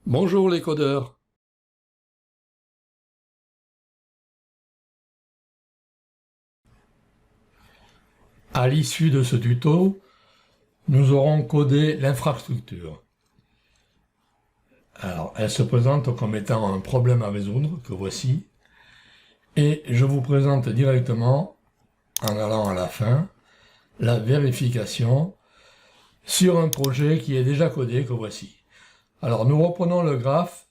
Bonjour les codeurs. À l'issue de ce tuto, nous aurons codé l'infrastructure. Alors, elle se présente comme étant un problème à résoudre, que voici, et je vous présente directement, en allant à la fin, la vérification sur un projet qui est déjà codé, que voici. Alors, nous reprenons le graphe,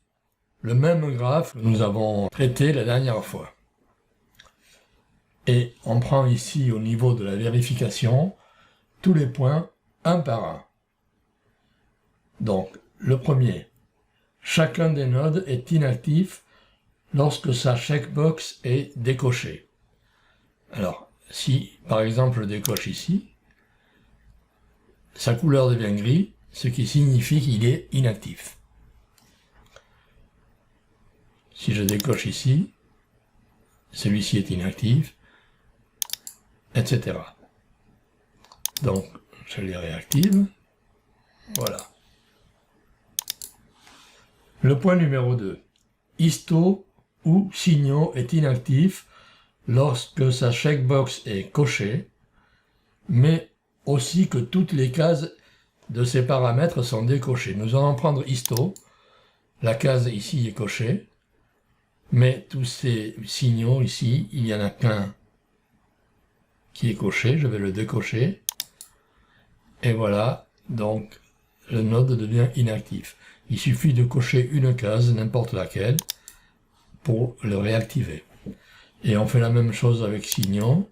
le même graphe que nous avons traité la dernière fois. Et on prend ici, au niveau de la vérification, tous les points, un par un. Donc, le premier, chacun des nodes est inactif lorsque sa checkbox est décochée. Alors, si, par exemple, je décoche ici, sa couleur devient gris, ce qui signifie qu'il est inactif. Si je décoche ici, celui-ci est inactif, etc. Donc, je les réactive. Voilà. Le point numéro 2. Histo ou signaux est inactif lorsque sa checkbox est cochée, mais aussi que toutes les cases de ses paramètres sont décochées. Nous allons prendre histo. La case ici est cochée, mais tous ces signaux ici, il n'y en a qu'un qui est coché. Je vais le décocher. Et voilà, donc le node devient inactif. Il suffit de cocher une case, n'importe laquelle, pour le réactiver. Et on fait la même chose avec signaux.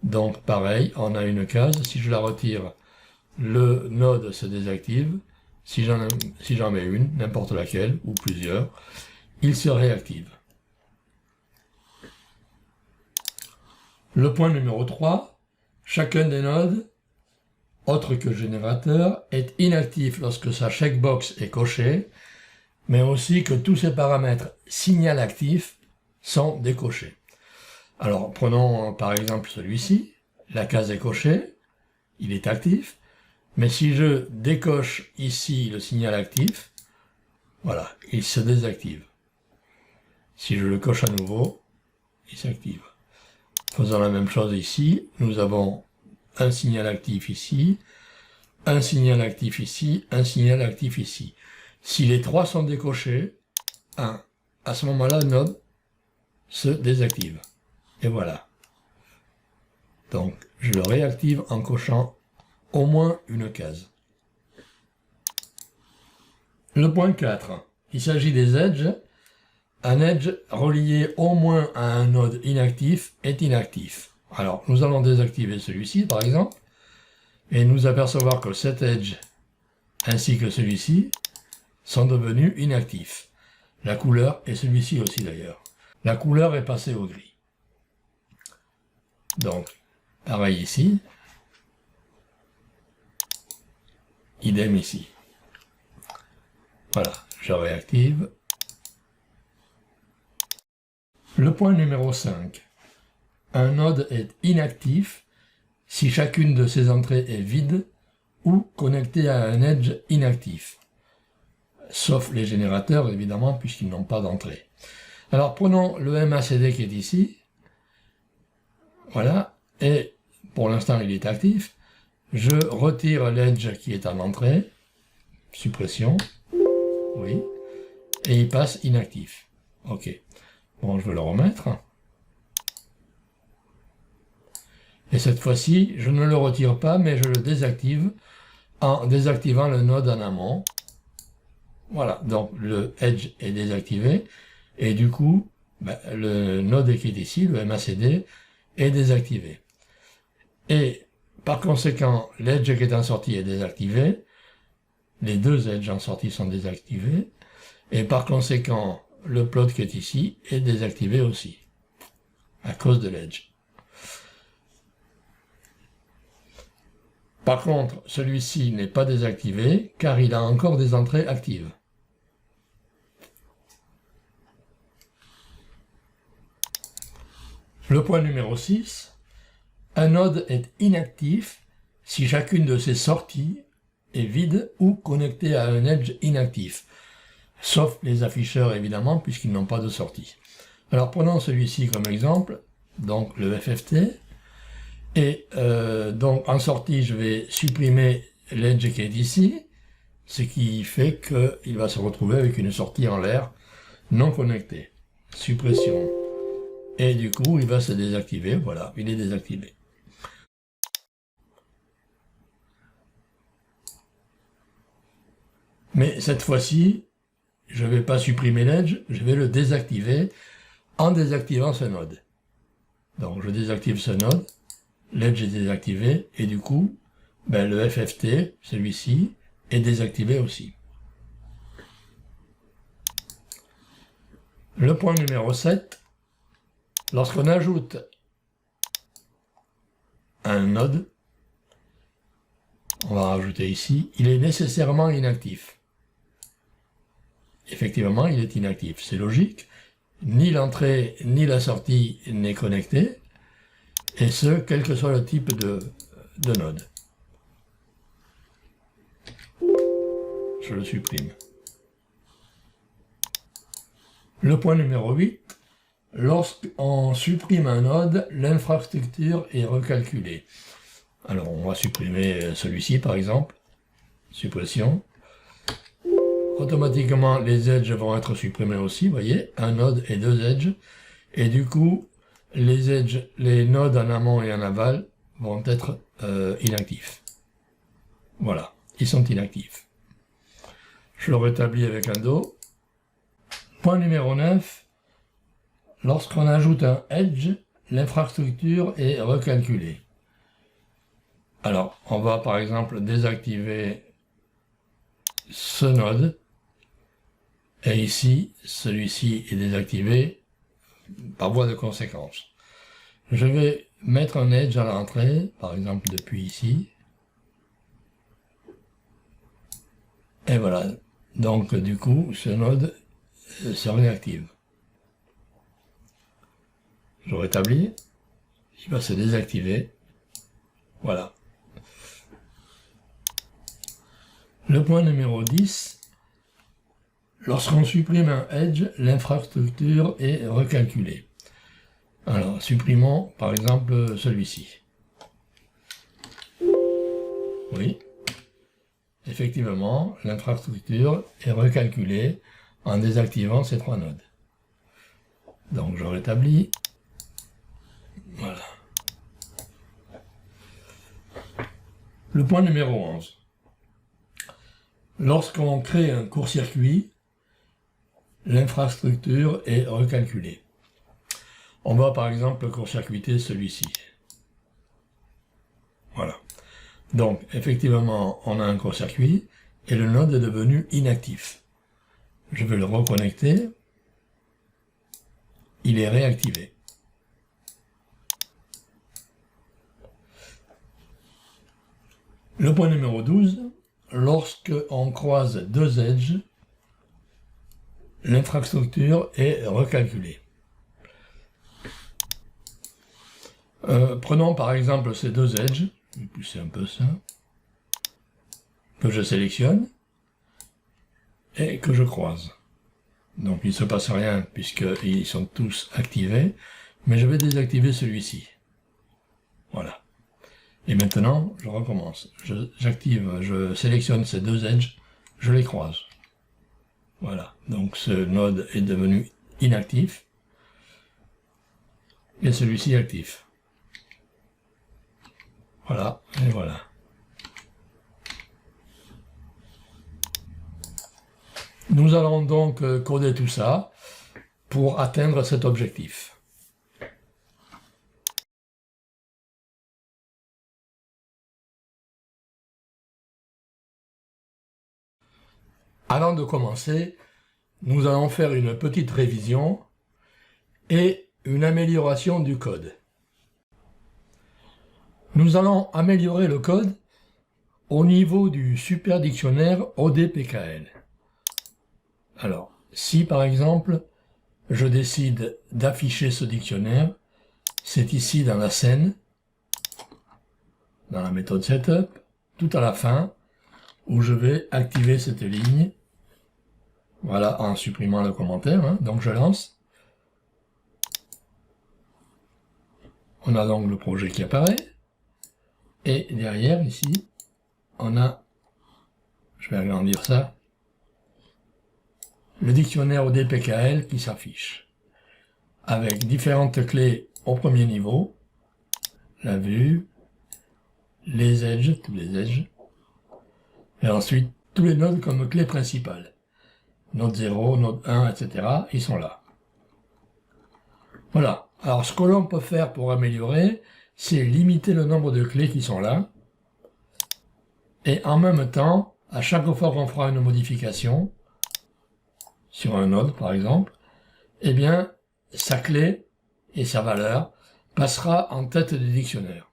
Donc pareil, on a une case, si je la retire, le node se désactive. Si j'en mets une, n'importe laquelle, ou plusieurs, il se réactive. Le point numéro 3, chacun des nodes, autre que générateur, est inactif lorsque sa checkbox est cochée, mais aussi que tous ses paramètres signal actifs sont décochés. Alors, prenons par exemple celui-ci, la case est cochée, il est actif, mais si je décoche ici le signal actif, voilà, il se désactive. Si je le coche à nouveau, il s'active. Faisons la même chose ici, nous avons un signal actif ici, un signal actif ici, un signal actif ici. Si les trois sont décochés, à ce moment-là, le node se désactive. Et voilà. Donc, je le réactive en cochant au moins une case. Le point 4. Il s'agit des edges. Un edge relié au moins à un node inactif est inactif. Alors, nous allons désactiver celui-ci, par exemple, et nous apercevoir que cet edge ainsi que celui-ci sont devenus inactifs. La couleur, et celui-ci aussi d'ailleurs. La couleur est passée au gris. Donc, pareil ici. Idem ici. Voilà, je réactive. Le point numéro 5. Un node est inactif si chacune de ses entrées est vide ou connectée à un edge inactif. Sauf les générateurs, évidemment, puisqu'ils n'ont pas d'entrée. Alors, prenons le MACD qui est ici. Voilà. Et, pour l'instant, il est actif. Je retire l'edge qui est en entrée. Suppression. Oui. Et il passe inactif. OK. Bon, je vais le remettre. Et cette fois-ci, je ne le retire pas, mais je le désactive en désactivant le node en amont. Voilà, donc le edge est désactivé, et du coup, le node qui est ici, le MACD, est désactivé. Et par conséquent, l'edge qui est en sortie est désactivé, les deux edges en sortie sont désactivés, et par conséquent, le plot qui est ici est désactivé aussi, à cause de l'edge. Par contre, celui-ci n'est pas désactivé, car il a encore des entrées actives. Le point numéro 6, un node est inactif si chacune de ses sorties est vide ou connectée à un edge inactif. sauf les afficheurs évidemment, puisqu'ils n'ont pas de sortie. Alors prenons celui-ci comme exemple, donc le FFT, et donc en sortie je vais supprimer l'edge qui est ici, ce qui fait qu'il va se retrouver avec une sortie en l'air non connectée. Suppression. Et du coup il va se désactiver, voilà, il est désactivé. Mais cette fois-ci, je ne vais pas supprimer l'edge, je vais le désactiver en désactivant ce node. Donc je désactive ce node, l'edge est désactivé, et du coup, ben, le FFT, celui-ci, est désactivé aussi. Le point numéro 7, lorsqu'on ajoute un node, on va rajouter ici, il est nécessairement inactif. Effectivement, il est inactif, c'est logique. Ni l'entrée ni la sortie n'est connectée, et ce, quel que soit le type de node. Je le supprime. Le point numéro 8, lorsqu'on supprime un node, l'infrastructure est recalculée. Alors on va supprimer celui-ci par exemple, suppression. Automatiquement les edges vont être supprimés aussi, vous voyez, un node et deux edges, et du coup les edges, les nodes en amont et en aval vont être inactifs. Voilà, ils sont inactifs. Je le rétablis avec un Do. Point numéro 9, lorsqu'on ajoute un edge, l'infrastructure est recalculée. Alors, on va par exemple désactiver ce node, et ici, celui-ci est désactivé par voie de conséquence. Je vais mettre un edge à l'entrée, par exemple depuis ici, et voilà. Donc du coup, ce node se réactive. Je rétablis, il va se désactiver, voilà. Le point numéro 10, lorsqu'on supprime un edge, l'infrastructure est recalculée. Alors, supprimons par exemple celui-ci. Oui, effectivement, l'infrastructure est recalculée en désactivant ces trois nodes. Donc je rétablis. Voilà. Le point numéro 11. Lorsqu'on crée un court-circuit, l'infrastructure est recalculée. On va par exemple court-circuiter celui-ci. Voilà. Donc, effectivement, on a un court-circuit et le node est devenu inactif. Je vais le reconnecter. Il est réactivé. Le point numéro 12, lorsque on croise deux edges, l'infrastructure est recalculée. Prenons par exemple ces deux edges, je vais pousser un peu ça, que je sélectionne et que je croise. Donc il ne se passe rien puisqu'ils sont tous activés, mais je vais désactiver celui-ci. Voilà. Et maintenant, je recommence. Je sélectionne ces deux edges, je les croise. Voilà. Donc ce node est devenu inactif et celui-ci actif. Voilà, et voilà. Nous allons donc coder tout ça pour atteindre cet objectif. Avant de commencer, nous allons faire une petite révision et une amélioration du code. Nous allons améliorer le code au niveau du super dictionnaire ODPKL. Alors, si par exemple, je décide d'afficher ce dictionnaire, c'est ici dans la scène, dans la méthode setup, tout à la fin, où je vais activer cette ligne Voilà, en supprimant le commentaire, hein. Donc je lance. On a donc le projet qui apparaît. Et derrière, ici, on a, je vais agrandir ça, le dictionnaire ODPKL qui s'affiche. Avec différentes clés au premier niveau, la vue, les edges, tous les edges, et ensuite tous les nodes comme clé principale. Node 0, node 1, etc. Ils sont là. Voilà. Alors ce que l'on peut faire pour améliorer, c'est limiter le nombre de clés qui sont là, et en même temps, à chaque fois qu'on fera une modification, sur un node par exemple, eh bien, sa clé et sa valeur passera en tête du dictionnaire.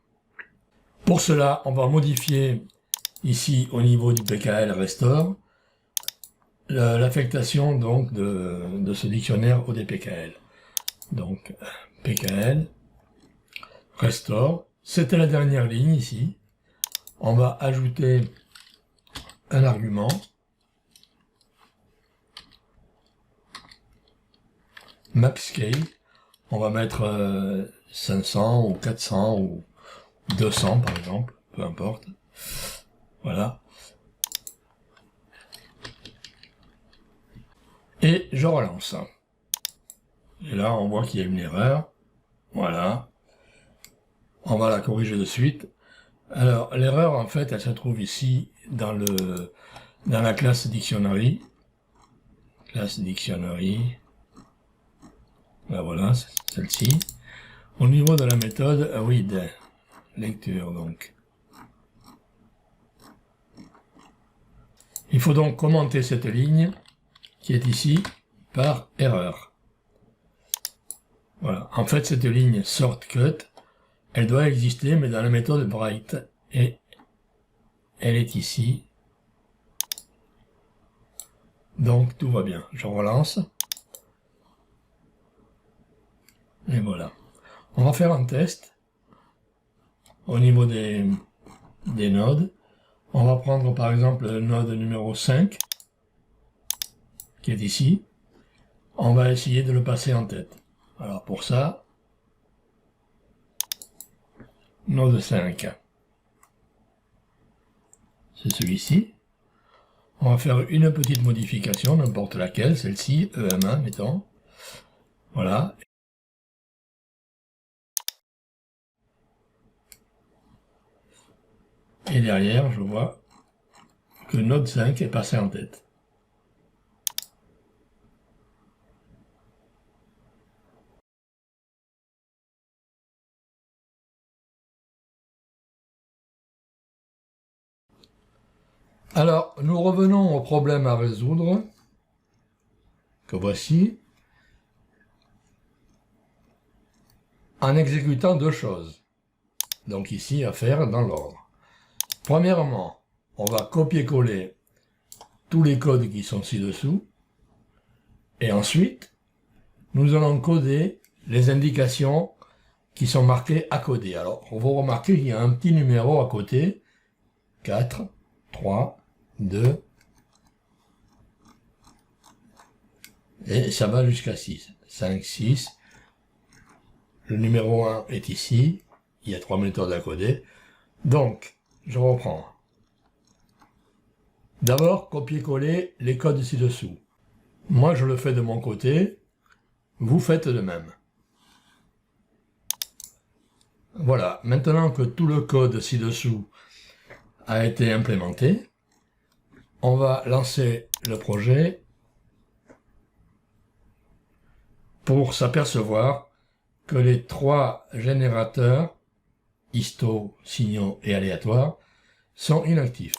Pour cela, on va modifier ici au niveau du PKL Restore l'affectation donc de ce dictionnaire ODPKL. Donc PKL Restore, c'était la dernière ligne ici. On va ajouter un argument MapScale. On va mettre 500 ou 400 ou 200 par exemple, peu importe. Voilà. Et je relance. Et là, on voit qu'il y a une erreur. Voilà. On va la corriger de suite. Alors, l'erreur, en fait, elle se trouve ici, dans la classe Dictionary. Classe Dictionary. Là, voilà, celle-ci. Au niveau de la méthode read, lecture, donc. Il faut donc commenter cette ligne, qui est ici, par erreur. Voilà. En fait, cette ligne shortcut, elle doit exister, mais dans la méthode Bright. Et elle est ici. Donc, tout va bien. Je relance. Et voilà. On va faire un test. Au niveau des nodes. On va prendre, par exemple, le node numéro 5, qui est ici. On va essayer de le passer en tête. Alors, pour ça, node 5. C'est celui-ci. On va faire une petite modification, n'importe laquelle, celle-ci, EM1, mettons. Voilà. Et derrière, je vois que node 5 est passé en tête. Alors, nous revenons au problème à résoudre, que voici, en exécutant deux choses. Donc ici, à faire dans l'ordre. Premièrement, on va copier-coller tous les codes qui sont ci-dessous, et ensuite, nous allons coder les indications qui sont marquées à coder. Alors, vous remarquez qu'il y a un petit numéro à côté, 4, 3, 2, et ça va jusqu'à 6. 5, 6. Le numéro 1 est ici. Il y a 3 méthodes à coder. Donc, je reprends. D'abord, copier-coller les codes ci-dessous. Moi, je le fais de mon côté. Vous faites de même. Voilà. Maintenant que tout le code ci-dessous a été implémenté, on va lancer le projet pour s'apercevoir que les 3 générateurs, histo, signaux et aléatoires, sont inactifs.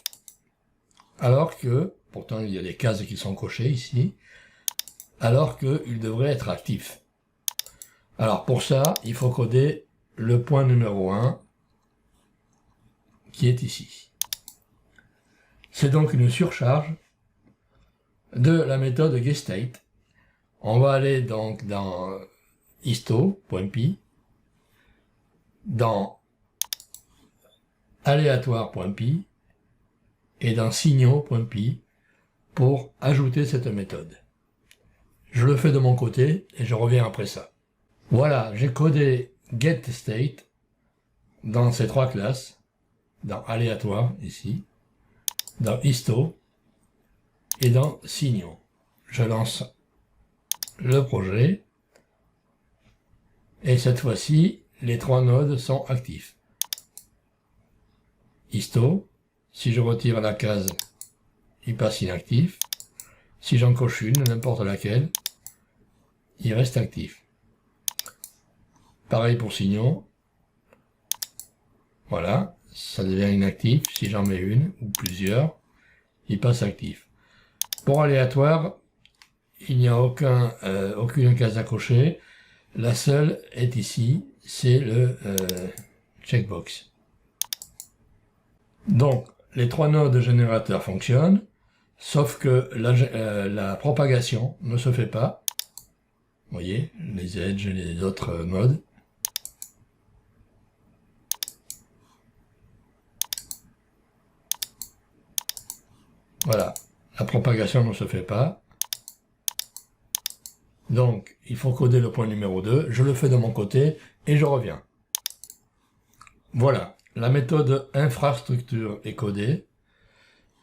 Alors que, pourtant il y a des cases qui sont cochées ici, alors qu'ils devraient être actifs. Alors pour ça, il faut coder le point numéro 1, qui est ici. C'est donc une surcharge de la méthode getState. On va aller donc dans histo.py, dans aléatoire.py et dans signaux.py pour ajouter cette méthode. Je le fais de mon côté et je reviens après ça. Voilà, j'ai codé getState dans ces trois classes, dans aléatoire ici, dans histo et dans signaux. Je lance le projet et cette fois-ci, les trois nodes sont actifs. Histo, si je retire la case, il passe inactif. Si j'en coche une, n'importe laquelle, il reste actif. Pareil pour signaux. Voilà, ça devient inactif. Si j'en mets une ou plusieurs, il passe actif. Pour aléatoire, il n'y a aucune case à cocher. La seule est ici, c'est le checkbox. Donc, les trois nodes générateurs fonctionnent, sauf que la propagation ne se fait pas. Vous voyez, les edges et les autres nodes. Voilà, la propagation ne se fait pas. Donc, il faut coder le point numéro 2. Je le fais de mon côté et je reviens. Voilà, la méthode infrastructure est codée.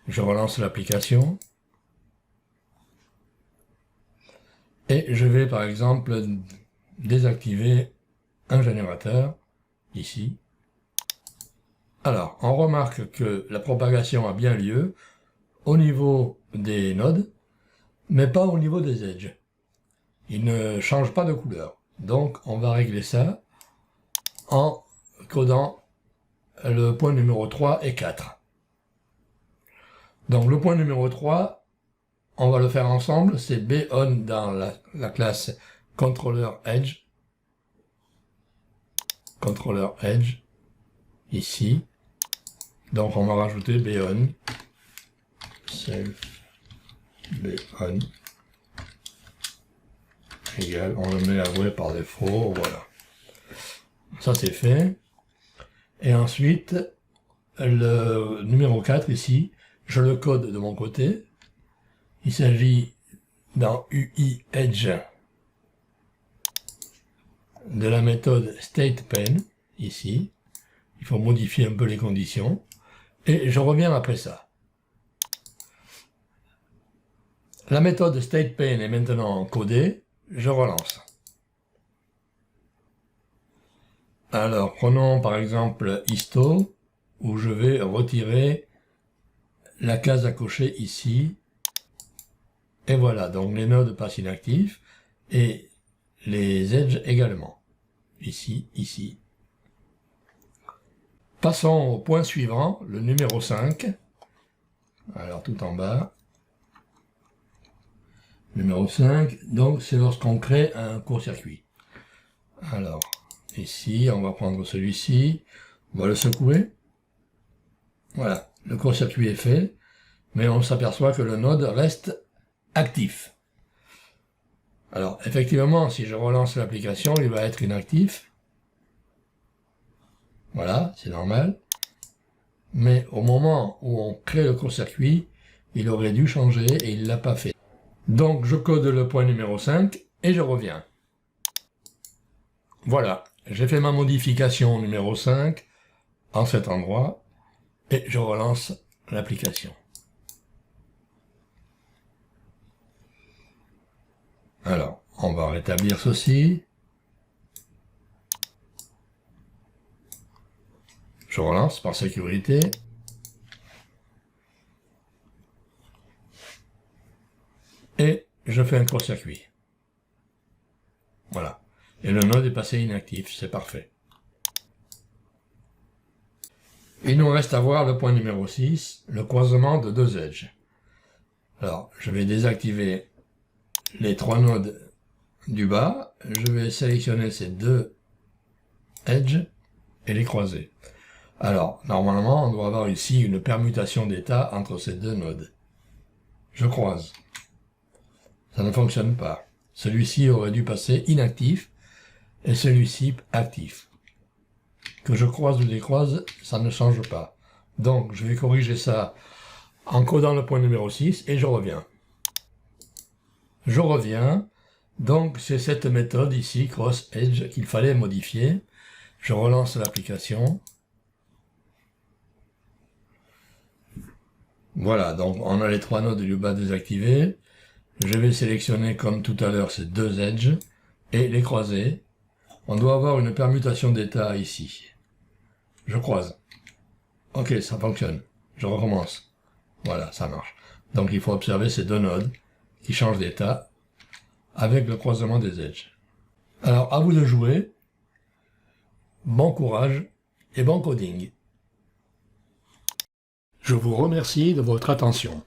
Je relance l'application. Et je vais par exemple désactiver un générateur, ici. Alors, on remarque que la propagation a bien lieu au niveau des nodes, mais pas au niveau des edges. Il ne change pas de couleur. Donc, on va régler ça en codant le point numéro 3 et 4. Donc, le point numéro 3, on va le faire ensemble, c'est BON dans la classe ControllerEdge. ControllerEdge, ici. Donc, on va rajouter BON. Self BON. Égal, on le met avoué par défaut, voilà. Ça c'est fait. Et ensuite, le numéro 4 ici, je le code de mon côté. Il s'agit dans UI Edge de la méthode statePen, ici. Il faut modifier un peu les conditions. Et je reviens après ça. La méthode statePen est maintenant codée. Je relance. Alors, prenons par exemple histo, où je vais retirer la case à cocher ici. Et voilà, donc les nodes passent inactifs, et les edges également. Ici, ici. Passons au point suivant, le numéro 5. Alors, tout en bas. Numéro 5, donc c'est lorsqu'on crée un court-circuit. Alors, ici, on va prendre celui-ci, on va le secouer. Voilà, le court-circuit est fait, mais on s'aperçoit que le node reste actif. Alors, effectivement, si je relance l'application, il va être inactif. Voilà, c'est normal. Mais au moment où on crée le court-circuit, il aurait dû changer et il ne l'a pas fait. Donc, je code le point numéro 5 et je reviens. Voilà, j'ai fait ma modification numéro 5 en cet endroit et je relance l'application. Alors, on va rétablir ceci. Je relance par sécurité. Et je fais un court-circuit. Voilà. Et le node est passé inactif, c'est parfait. Il nous reste à voir le point numéro 6, le croisement de deux edges. Alors, je vais désactiver les trois nodes du bas, je vais sélectionner ces deux edges et les croiser. Alors, normalement, on doit avoir ici une permutation d'état entre ces deux nodes. Je croise. Ça ne fonctionne pas. Celui-ci aurait dû passer inactif et celui-ci actif. Que je croise ou décroise, ça ne change pas. Donc, je vais corriger ça en codant le point numéro 6 et je reviens. Je reviens, donc c'est cette méthode ici, cross edge, qu'il fallait modifier. Je relance l'application. Voilà, donc on a les 3 nodes du bas désactivés. Je vais sélectionner comme tout à l'heure ces 2 edges et les croiser. On doit avoir une permutation d'état ici. Je croise. Ok, ça fonctionne. Je recommence. Voilà, ça marche. Donc il faut observer ces 2 nodes qui changent d'état avec le croisement des edges. Alors, à vous de jouer. Bon courage et bon coding. Je vous remercie de votre attention.